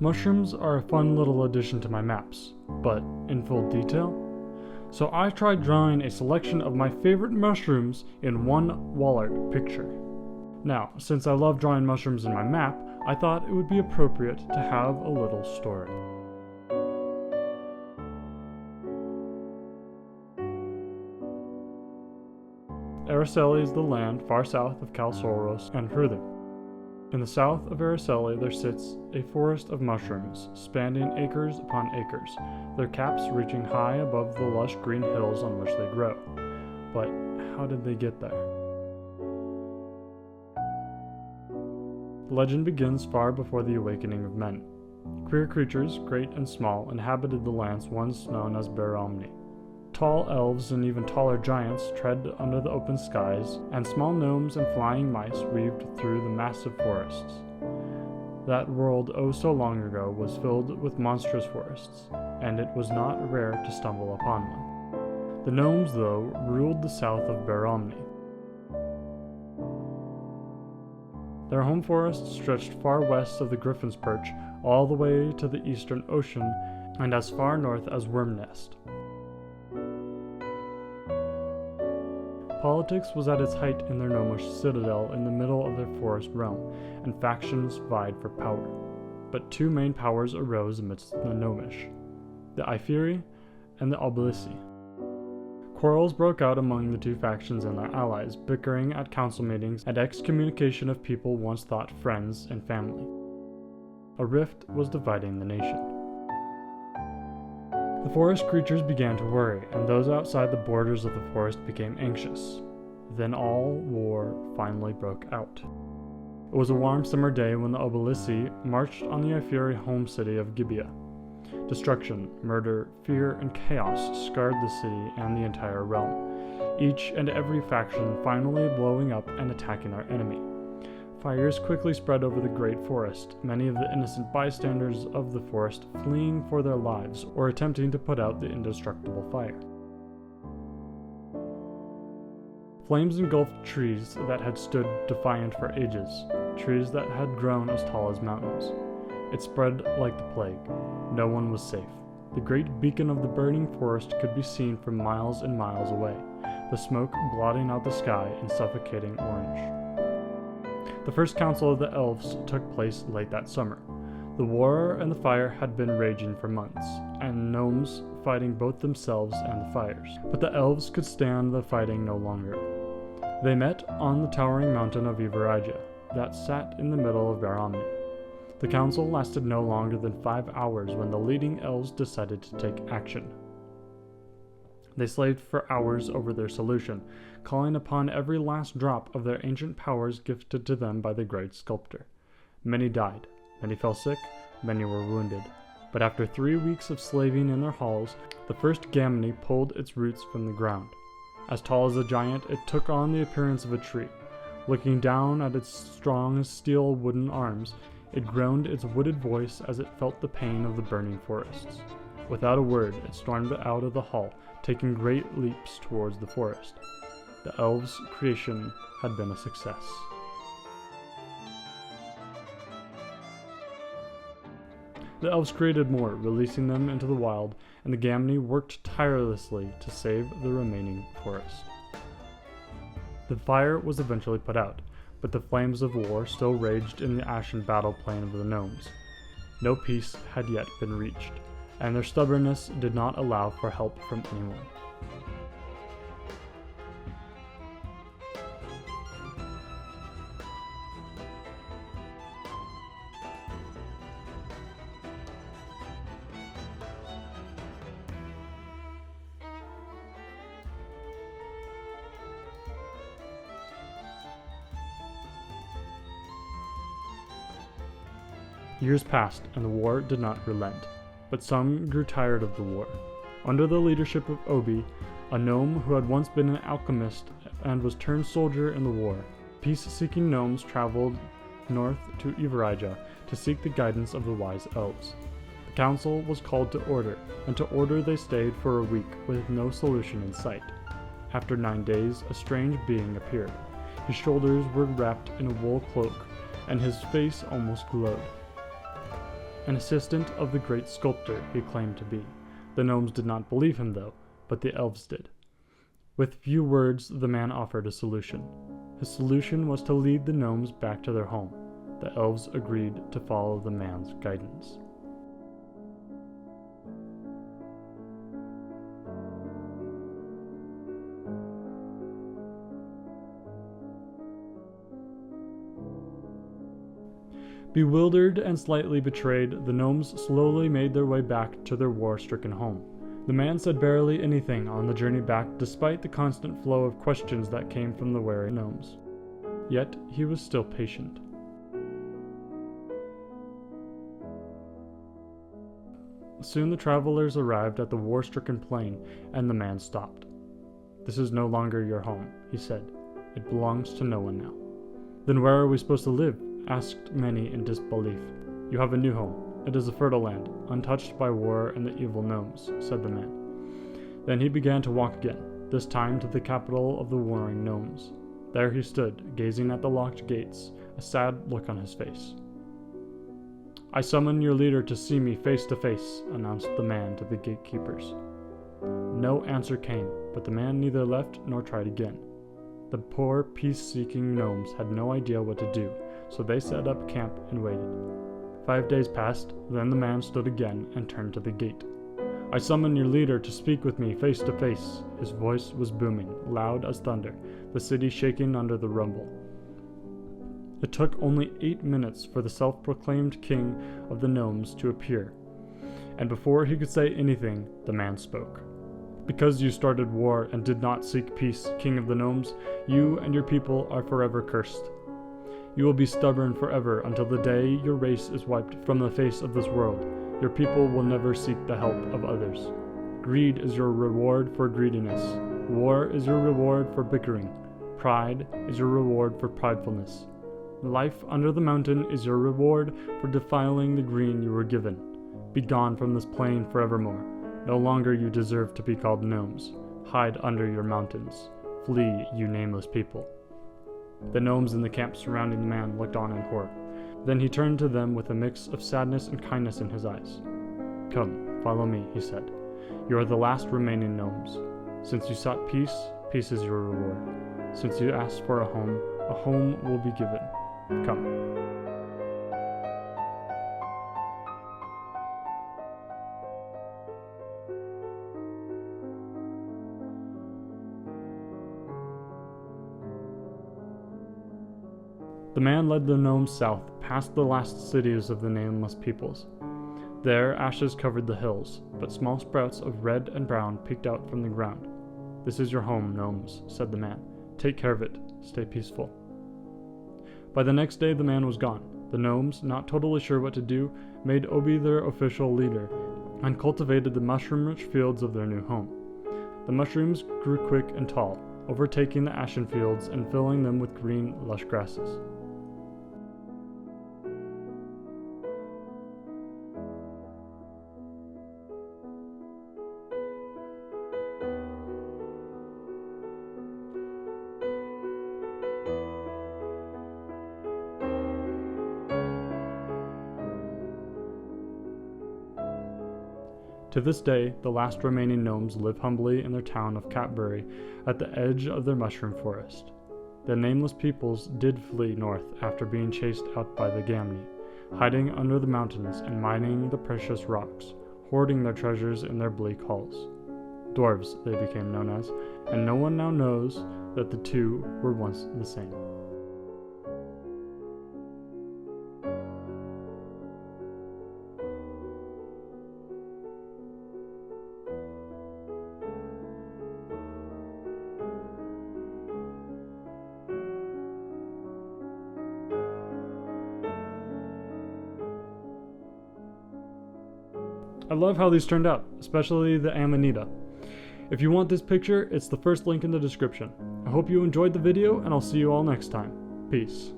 Mushrooms are a fun little addition to my maps, but in full detail? So I tried drawing a selection of my favorite mushrooms in one wall art picture. Now, since I love drawing mushrooms in my map, I thought it would be appropriate to have a little story. Araceli is the land far south of Kalsoros and Hruther. In the south of Araceli there sits a forest of mushrooms, spanning acres upon acres, their caps reaching high above the lush green hills on which they grow. But how did they get there? The legend begins far before the awakening of men. Queer creatures, great and small, inhabited the lands once known as Beromni. Tall elves and even taller giants tread under the open skies, and small gnomes and flying mice weaved through the massive forests. That world oh so long ago was filled with monstrous forests, and it was not rare to stumble upon one. The gnomes, though, ruled the south of Beromni. Their home forest stretched far west of the Griffin's Perch, all the way to the eastern ocean, and as far north as Wormnest. Politics was at its height in their gnomish citadel in the middle of their forest realm, and factions vied for power. But two main powers arose amidst the gnomish: the Aifiri and the Oblissi. Quarrels broke out among the two factions and their allies, bickering at council meetings and excommunication of people once thought friends and family. A rift was dividing the nation. The forest creatures began to worry, and those outside the borders of the forest became anxious. Then all war finally broke out. It was a warm summer day when the Oblissi marched on the Aifiri home city of Gibeah. Destruction, murder, fear, and chaos scarred the city and the entire realm, each and every faction finally blowing up and attacking our enemy. Fires quickly spread over the great forest, many of the innocent bystanders of the forest fleeing for their lives or attempting to put out the indestructible fire. Flames engulfed trees that had stood defiant for ages, trees that had grown as tall as mountains. It spread like the plague. No one was safe. The great beacon of the burning forest could be seen from miles and miles away, the smoke blotting out the sky in suffocating orange. The first council of the elves took place late that summer. The war and the fire had been raging for months, and gnomes fighting both themselves and the fires. But the elves could stand the fighting no longer. They met on the towering mountain of Ivarija that sat in the middle of Beromni. The council lasted no longer than 5 hours when the leading elves decided to take action. They slaved for hours over their solution, calling upon every last drop of their ancient powers gifted to them by the great sculptor. Many died, many fell sick, many were wounded. But after 3 weeks of slaving in their halls, the first Gamni pulled its roots from the ground. As tall as a giant, it took on the appearance of a tree. Looking down at its strong steel wooden arms, it groaned its wooded voice as it felt the pain of the burning forests. Without a word, it stormed out of the hall, taking great leaps towards the forest. The elves' creation had been a success. The elves created more, releasing them into the wild, and the Gamni worked tirelessly to save the remaining forest. The fire was eventually put out, but the flames of war still raged in the ashen battle plain of the gnomes. No peace had yet been reached, and their stubbornness did not allow for help from anyone. Years passed, and the war did not relent, but some grew tired of the war. Under the leadership of Obi, a gnome who had once been an alchemist and was turned soldier in the war, peace-seeking gnomes traveled north to Ivarija to seek the guidance of the wise elves. The council was called to order, and to order they stayed for a week with no solution in sight. After 9 days, a strange being appeared. His shoulders were wrapped in a wool cloak, and his face almost glowed. an assistant of the great sculptor he claimed to be. The gnomes did not believe him, though, but the elves did. With few words, the man offered a solution. His solution was to lead the gnomes back to their home. The elves agreed to follow the man's guidance. Bewildered and slightly betrayed, the gnomes slowly made their way back to their war-stricken home. The man said barely anything on the journey back, despite the constant flow of questions that came from the wary gnomes. Yet he was still patient. Soon the travelers arrived at the war-stricken plain, and the man stopped. "This is no longer your home," he said. "It belongs to no one now." "Then where are we supposed to live?" asked many in disbelief. "You have a new home. It is a fertile land, untouched by war and the evil gnomes," said the man. Then he began to walk again, this time to the capital of the warring gnomes. There he stood, gazing at the locked gates, a sad look on his face. "I summon your leader to see me face to face," announced the man to the gatekeepers. No answer came, but the man neither left nor tried again. The poor peace-seeking gnomes had no idea what to do, so they set up camp and waited. 5 days passed, then the man stood again and turned to the gate. "I summon your leader to speak with me face to face." His voice was booming, loud as thunder, the city shaking under the rumble. It took only 8 minutes for the self-proclaimed king of the gnomes to appear, and before he could say anything, the man spoke. "Because you started war and did not seek peace, King of the Gnomes, you and your people are forever cursed. You will be stubborn forever until the day your race is wiped from the face of this world. Your people will never seek the help of others. Greed is your reward for greediness. War is your reward for bickering. Pride is your reward for pridefulness. Life under the mountain is your reward for defiling the green you were given. Be gone from this plain forevermore. No longer you deserve to be called gnomes. Hide under your mountains. Flee, you nameless people." The gnomes in the camp surrounding the man looked on in horror. Then he turned to them with a mix of sadness and kindness in his eyes. "Come, follow me," he said. "You are the last remaining gnomes. Since you sought peace, peace is your reward. Since you asked for a home will be given. Come." The man led the gnomes south, past the last cities of the nameless peoples. There, ashes covered the hills, but small sprouts of red and brown peeked out from the ground. "This is your home, gnomes," said the man. "Take care of it. Stay peaceful." By the next day, the man was gone. The gnomes, not totally sure what to do, made Obi their official leader and cultivated the mushroom-rich fields of their new home. The mushrooms grew quick and tall, overtaking the ashen fields and filling them with green, lush grasses. To this day, the last remaining gnomes live humbly in their town of Catbury at the edge of their mushroom forest. The nameless peoples did flee north after being chased out by the Gamni, hiding under the mountains and mining the precious rocks, hoarding their treasures in their bleak halls. Dwarves, they became known as, and no one now knows that the two were once the same. I love how these turned out, especially the Amanita. If you want this picture, it's the first link in the description. I hope you enjoyed the video, and I'll see you all next time. Peace.